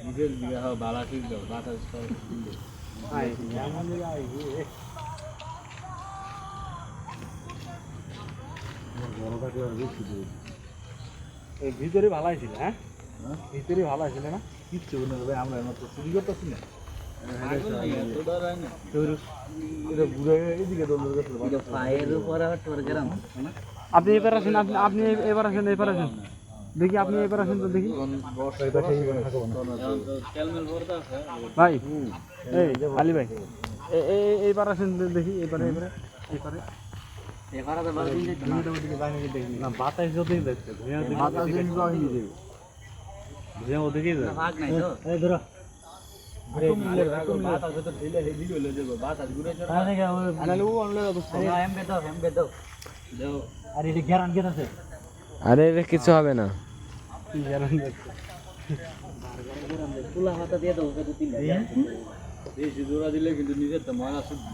ঈদের দিকে হয় বালা ঠিক দাও বাতাস এই ভিতরে ভালো ছিল, হ্যাঁ ভিতরে ভালো ছিল না কিচ্ছু না ভাই আমরা মাত্র চুরি করতেছি না আপনি এবার আসেন, আপনি এবার আসেন, এবার আসেন দেখি, আপনি এবার আসেন তো দেখি ভাই, এই আলী ভাই এইবার আসেন দেখি, এবারে এবারে এবারে না বাতাস যদি দেখছে ওদিকে ধরো আরে রে কিছু হবে না। বেশি জোড়া দিলে কিন্তু নিজের তো ময়লা শুদ্ধ